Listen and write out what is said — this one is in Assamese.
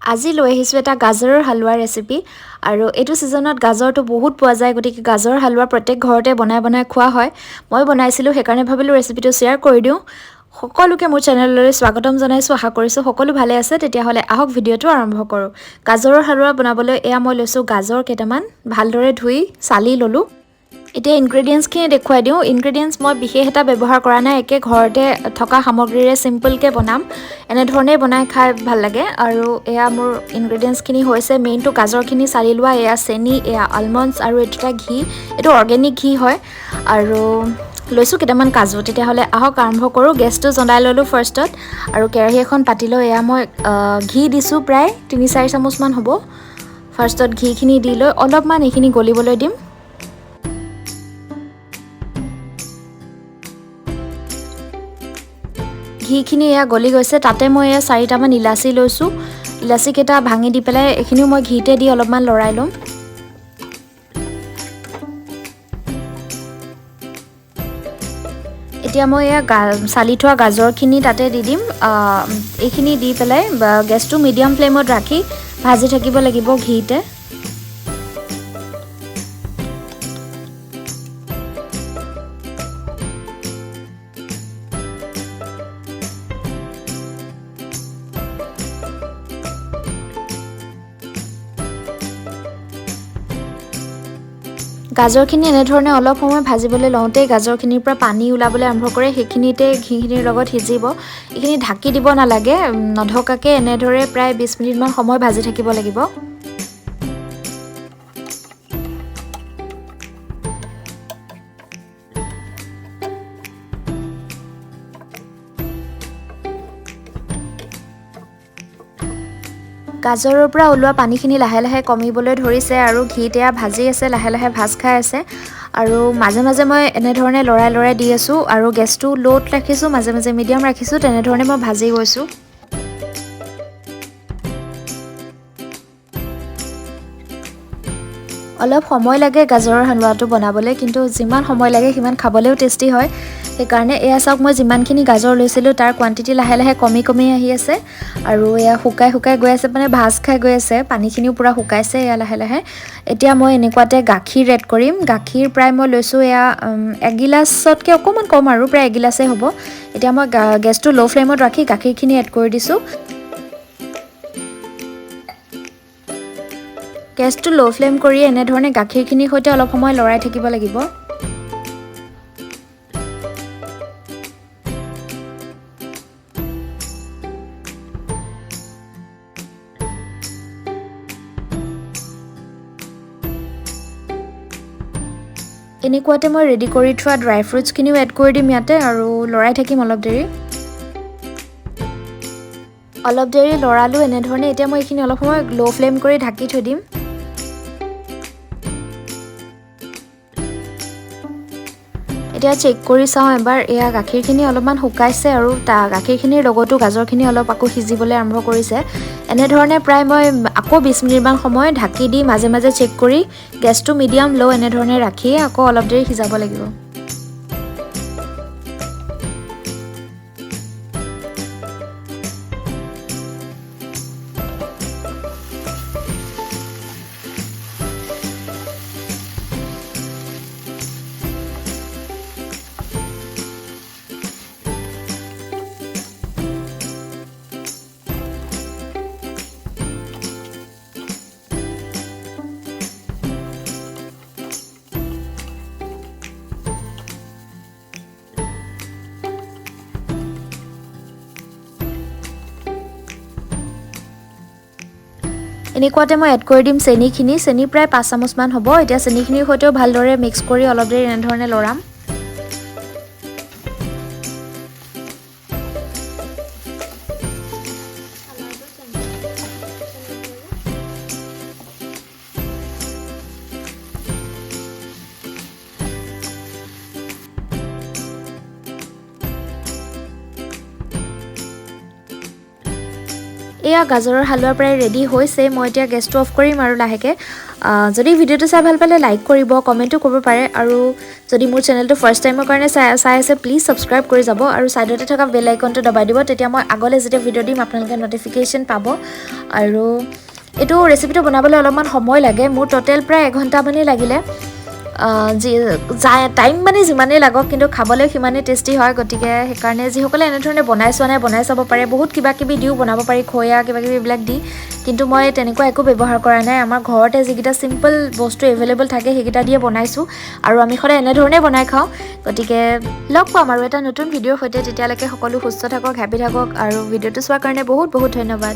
আজি লৈ আহিছোঁ এটা গাজৰৰ হালৱাৰ ৰেচিপি আৰু এইটো ছিজনত গাজৰটো বহুত পোৱা যায় গতিকে গাজৰৰ হালৱা প্ৰত্যেক ঘৰতে বনাই খোৱা হয়। মই বনাইছিলোঁ সেইকাৰণে ভাবিলোঁ ৰেচিপিটো শ্বেয়াৰ কৰি দিওঁ। সকলোকে মোৰ চেনেললৈ স্বাগতম জনাইছোঁ। আশা কৰিছোঁ সকলো ভালে আছে। তেতিয়াহ'লে আহক ভিডিঅ'টো আৰম্ভ কৰোঁ। গাজৰৰ হালৱা বনাবলৈ এয়া মই লৈছোঁ গাজৰ কেইটামান ভালদৰে ধুই চালি ল'লোঁ। এতিয়া ইনগ্ৰেডিয়েণ্টছখিনি দেখুৱাই দিওঁ। ইনগ্ৰেডিয়েণ্টছ মই বিশেষ এটা ব্যৱহাৰ কৰা নাই, একে ঘৰতে থকা সামগ্ৰীৰে চিম্পলকৈ বনাম। এনেধৰণেই বনাই খাই ভাল লাগে। আৰু এয়া মোৰ ইনগ্ৰেডিয়েণ্টছখিনি হৈছে মেইনটো গাজৰখিনি চালি লোৱা, এয়া চেনি, এয়া আলমণ্ডছ আৰু এইটো ঘি, এইটো অৰ্গেনিক ঘি হয়। আৰু লৈছোঁ কেইটামান কাজু। তেতিয়াহ'লে আহক আৰম্ভ কৰোঁ। গেছটো জ্বলাই ল'লোঁ ফাৰ্ষ্টত আৰু কেৰাহী এখন পাতি লৈ এয়া মই ঘি দিছোঁ প্ৰায় 3-4 চামুচমান হ'ব। ফাৰ্ষ্টত ঘিখিনি দি লৈ অলপমান এইখিনি গলিবলৈ দিম। ঘিখিনি এয়া গলি গৈছে, তাতে মই এয়া 4টামান ইলাচি লৈছোঁ। ইলাচিকেইটা ভাঙি দি পেলাই এইখিনিও মই ঘিতে দি অলপমান লৰাই ল'ম। এতিয়া মই এয়া চালি থোৱা গাজৰখিনি তাতে দি দিম। এইখিনি দি পেলাই গেছটো মিডিয়াম ফ্লেমত ৰাখি ভাজি থাকিব লাগিব ঘিতে। গাজৰখিনি এনেধৰণে অলপ সময় ভাজিবলৈ লওঁতেই গাজৰখিনিৰ পৰা পানী ওলাবলৈ আৰম্ভ কৰে, সেইখিনিতে ঘিখিনিৰ লগত সিজিব। এইখিনি ঢাকি দিব নালাগে, নঢকাকৈ এনেদৰে প্ৰায় 20 মিনিটমান সময় ভাজি থাকিব লাগিব। গাজৰৰ পৰা ওলোৱা পানীখিনি লাহে লাহে কমিবলৈ ধৰিছে আৰু ঘিত এয়া ভাজি আছে, লাহে লাহে ভাজ খাই আছে। আৰু মাজে মাজে মই এনেধৰণে লৰাই লৰাই দি আছোঁ আৰু গেছটো ল'ত ৰাখিছোঁ, মাজে মাজে মিডিয়াম ৰাখিছোঁ। তেনেধৰণে মই ভাজি গৈছোঁ। অলপ সময় লাগে গাজৰৰ হালৱাটো বনাবলৈ, কিন্তু যিমান সময় লাগে সিমান খাবলৈও টেষ্টি হয়। সেইকাৰণে এয়া চাওক, মই যিমানখিনি গাজৰ লৈছিলোঁ তাৰ কোৱাণ্টিটি লাহে লাহে কমি আহি আছে আৰু এয়া শুকাই গৈ আছে, মানে ভাজ খাই গৈ আছে। পানীখিনিও পূৰা শুকাইছে এয়া লাহে লাহে। এতিয়া মই এনেকুৱাতে গাখীৰ এড কৰিম। গাখীৰ প্ৰায় মই লৈছোঁ এয়া 1 গিলাচতকৈ অকণমান কম আৰু প্ৰায় 1 গিলাচেই হ'ব। এতিয়া মই গেছটো ল' ফ্লেমত ৰাখি গাখীৰখিনি এড কৰি দিছোঁ। গেছটো ল' ফ্লেম কৰি এনেধৰণে গাখীৰখিনিৰ সৈতে অলপ সময় লৰাই থাকিব লাগিব। এনেকুৱাতে মই ৰেডি কৰি থোৱা ড্ৰাই ফ্ৰুটছখিনিও এড কৰি দিম ইয়াতে আৰু লৰাই থাকিম অলপ দেৰি। অলপ দেৰি লৰালোঁ এনেধৰণে। এতিয়া মই এইখিনি অলপ সময় ল' ফ্লেম কৰি ঢাকি থৈ দিম। এতিয়া চেক কৰি চাওঁ এবাৰ, এয়া গাখীৰখিনি অলপমান শুকাইছে আৰু গাখীৰখিনিৰ লগতো গাজৰখিনি অলপ আকৌ সিজিবলৈ আৰম্ভ কৰিছে। এনেধৰণে প্ৰায় মই আকৌ 20 মিনিটমান সময় ঢাকি দি মাজে মাজে চেক কৰি গেছটো মিডিয়াম ল' এনেধৰণে ৰাখিয়ে আকৌ অলপ দেৰি সিজাব লাগিব। এনেকুৱাতে মই এড কৰি দিম চেনিখিনি। চেনি প্ৰায় 5 চামুচমান হ'ব। এতিয়া চেনিখিনিৰ সৈতেও ভালদৰে মিক্স কৰি অলপ দেৰি এনেধৰণে লৰাম। এয়া গাজৰৰ হালৱা প্ৰায় ৰেডি হৈছে। মই এতিয়া গেছটো অফ কৰিম আৰু লাহেকৈ। যদি ভিডিঅ'টো চাই ভাল পালে লাইক কৰিব, কমেণ্টো কৰিব পাৰে, আৰু যদি মোৰ চেনেলটো ফাৰ্ষ্ট টাইমৰ কাৰণে চাই আছে প্লিজ ছাবস্ক্ৰাইব কৰি যাব আৰু ছাইডতে থকা বেল আইকনটো দবাই দিব, তেতিয়া মই আগলৈ যেতিয়া ভিডিঅ' দিম আপোনালোকে নটিফিকেশ্যন পাব। আৰু এইটো ৰেচিপিটো বনাবলৈ অলপমান সময় লাগে, মোৰ টোটেল প্ৰায় এঘণ্টামানেই লাগিলে। টাইম মানে যিমানেই লাগক কিন্তু খাবলৈ সিমানেই টেষ্টি হয়। গতিকে সেইকাৰণে যিসকলে এনেধৰণে বনাই চোৱা নাই বনাই চাব পাৰে। বহুত কিবা কিবি দিও বনাব পাৰি, খৈয়া কিবা কিবি এইবিলাক দি, কিন্তু মই তেনেকুৱা একো ব্যৱহাৰ কৰা নাই। আমাৰ ঘৰতে যিকেইটা চিম্পল বস্তু এভেইলেবল থাকে সেইকেইটা দিয়ে বনাইছোঁ, আৰু আমি সদায় এনেধৰণে বনাই খাওঁ। গতিকে লগ পাম আৰু এটা নতুন ভিডিঅ'ৰ সৈতে। তেতিয়ালৈকে সকলো সুস্থ থাকক, হেপী থাকক, আৰু ভিডিঅ'টো চোৱাৰ কাৰণে বহুত বহুত ধন্যবাদ।